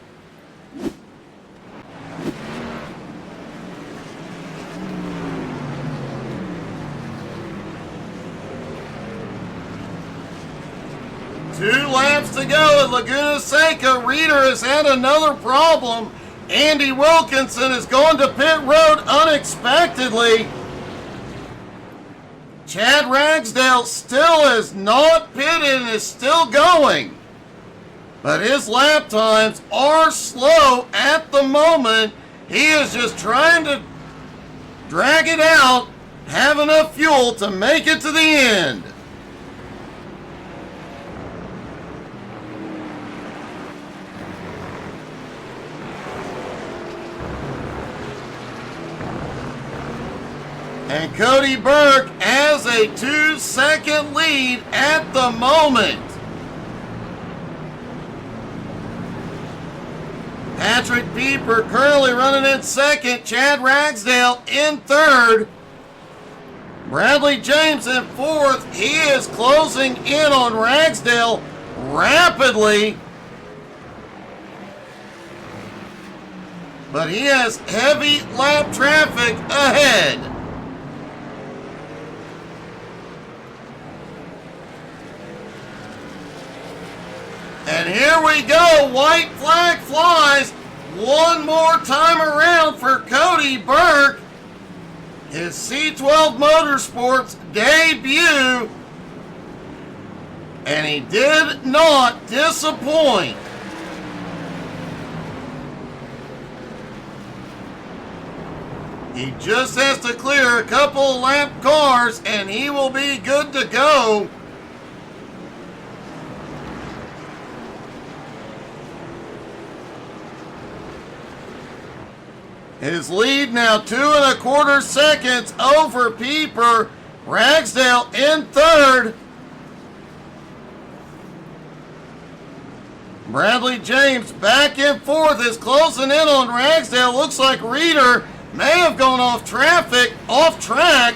2 laps to go at Laguna Seca. Reeder has had another problem. Andy Wilkinson has gone to pit road unexpectedly. Chad Ragsdale still has not pitted and is still going. But his lap times are slow at the moment. He is just trying to drag it out, have enough fuel to make it to the end. And Cody Burke has a 2-second lead at the moment. Patrick Pieper currently running in second. Chad Ragsdale in third. Bradley James in fourth. He is closing in on Ragsdale rapidly. But he has heavy lap traffic ahead. And here we go. White flag flies one more time around for Cody Burke. His C12 Motorsports debut. And he did not disappoint. He just has to clear a couple of lap cars and he will be good to go. His lead now 2.25 seconds over Pieper. Ragsdale in third. Bradley James back in fourth is closing in on Ragsdale. Looks like Reeder may have gone off track.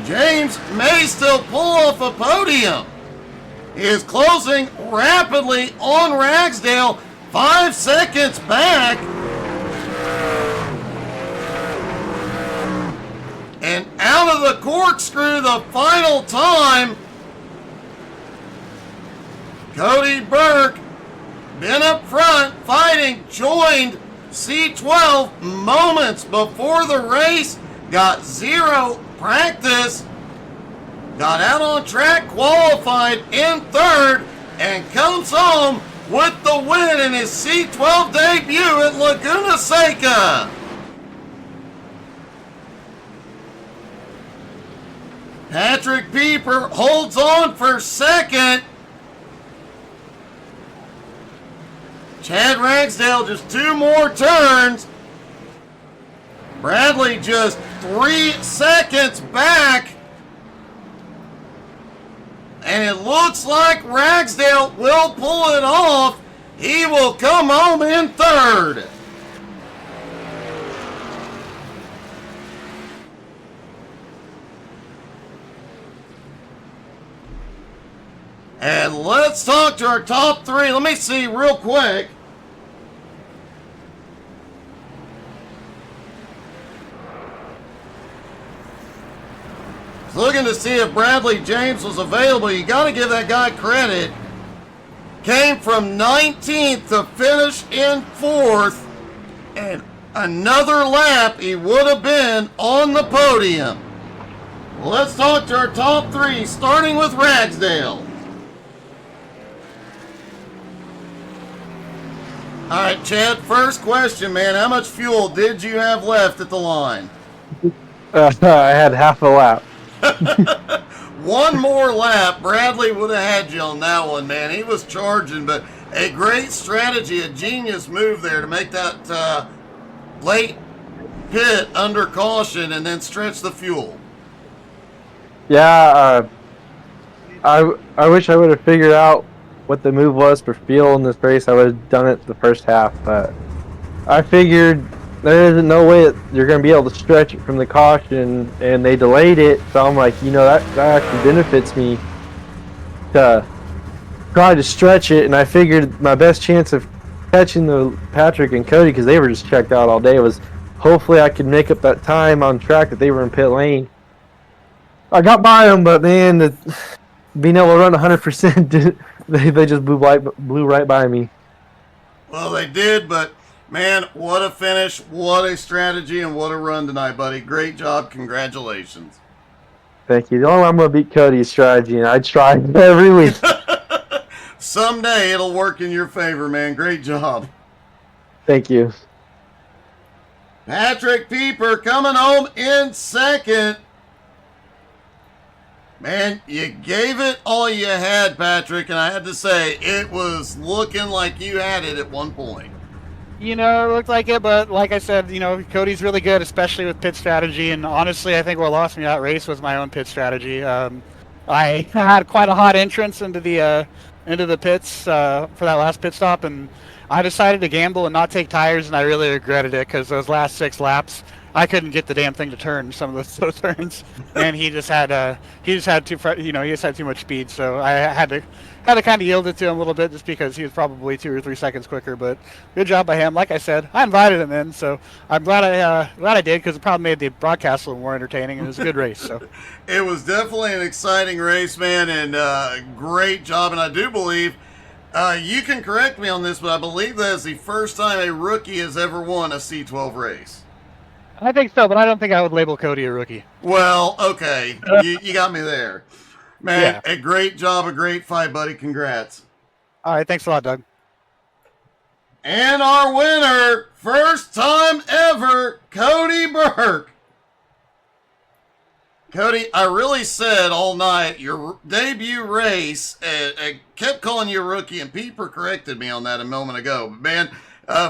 James may still pull off a podium. He is closing rapidly on Ragsdale. 5 seconds back. And out of the corkscrew the final time. Cody Burke, been up front fighting, joined C12 moments before the race, got 0 practice, got out on track, qualified in third, and comes home with the win in his C12 debut at Laguna Seca. Patrick Pieper holds on for second. Chad Ragsdale just 2 more turns. Bradley just 3 seconds back. And it looks like Ragsdale will pull it off. He will come home in third. And let's talk to our top 3. Let me see real quick. Looking to see if Bradley James was available. You got to give that guy credit. Came from 19th to finish in 4th. And another lap, he would have been on the podium. Let's talk to our top 3, starting with Ragsdale. All right, Chad, first question, man. How much fuel did you have left at the line? I had half a lap. 1 more lap, Bradley would have had you on that one, man. He was charging, but a great strategy, a genius move there to make that late pit under caution and then stretch the fuel. Yeah, I wish I would have figured out what the move was for fuel in this race. I would have done it the first half, but I figured there isn't no way that you're going to be able to stretch it from the caution, and they delayed it. So I'm like, that actually benefits me to try to stretch it. And I figured my best chance of catching the Patrick and Cody, because they were just checked out all day, was hopefully I could make up that time on track that they were in pit lane. I got by them, but man, being able to run 100%, they just blew right by me. Well, they did, but man, what a finish, what a strategy, and what a run tonight, buddy. Great job. Congratulations. Thank you. The only way I'm going to beat Cody is strategy, and I try every week. Someday it'll work in your favor, man. Great job. Thank you. Patrick Pieper coming home in second. Man, you gave it all you had, Patrick, and I had to say, it was looking like you had it at one point. You know, it looked like it, but like I said, you know, Cody's really good, especially with pit strategy. And honestly, I think what lost me that race was my own pit strategy. I had quite a hot entrance into the pits for that last pit stop, and I decided to gamble and not take tires, and I really regretted it because those last 6 laps, I couldn't get the damn thing to turn some of those turns, and he just had too much speed, so I had to kind of yield it to him a little bit just because he was probably 2 or 3 seconds quicker. But good job by him. Like I said, I invited him in, so I'm glad I did, because it probably made the broadcast a little more entertaining, and it was a good race. So it was definitely an exciting race, man, and great job. And I do believe you can correct me on this, but I believe that is the first time a rookie has ever won a C12 race. I think so, but I don't think I would label Cody a rookie. Well, okay. You got me there. Man, Yeah. A great job, a great fight, buddy. Congrats. All right, thanks a lot, Doug. And our winner, first time ever, Cody Burke. Cody, I really said all night, your debut race, I kept calling you a rookie, and Pieper corrected me on that a moment ago. But man,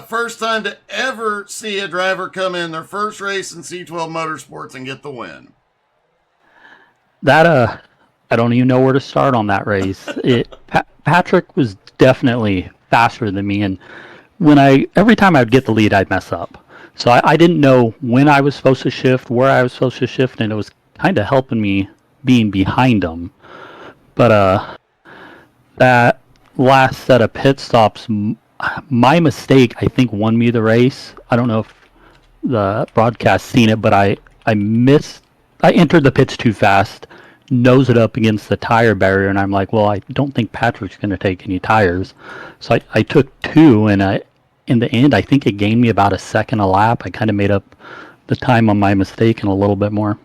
first time to ever see a driver come in their first race in C12 Motorsports and get the win. That I don't even know where to start on that race. Patrick was definitely faster than me, and every time I'd get the lead, I'd mess up. So I didn't know when I was supposed to shift, where I was supposed to shift, and it was kind of helping me being behind him. But that last set of pit stops, my mistake, I think, won me the race. I don't know if the broadcast seen it, but I entered the pits too fast, nosed it up against the tire barrier, and I'm like, well, I don't think Patrick's going to take any tires. So I took 2, and in the end, I think it gained me about a second a lap. I kind of made up the time on my mistake and a little bit more.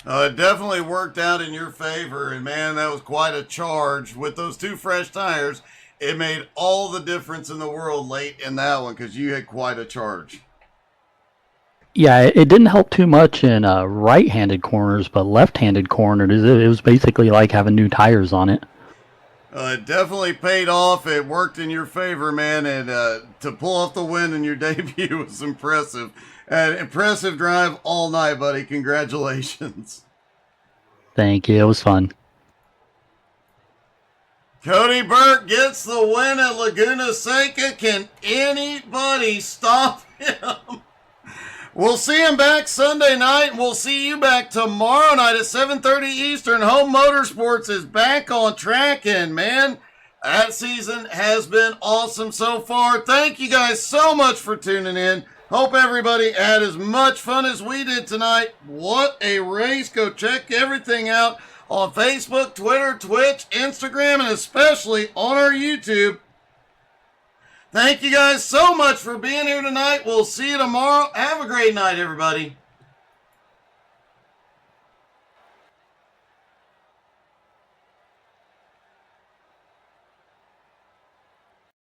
It definitely worked out in your favor, and man, that was quite a charge. With those 2 fresh tires, it made all the difference in the world late in that one, because you had quite a charge. Yeah, it didn't help too much in right-handed corners, but left-handed corners, it was basically like having new tires on it. It definitely paid off. It worked in your favor, man, and to pull off the win in your debut was impressive. An impressive drive all night, buddy. Congratulations. Thank you. It was fun. Cody Burke gets the win at Laguna Seca. Can anybody stop him? We'll see him back Sunday night, and we'll see you back tomorrow night at 7:30 Eastern. Home Motorsports is back on track, and man, that season has been awesome so far. Thank you guys so much for tuning in. Hope everybody had as much fun as we did tonight. What a race. Go check everything out on Facebook, Twitter, Twitch, Instagram, and especially on our YouTube. Thank you guys so much for being here tonight. We'll see you tomorrow. Have a great night, everybody.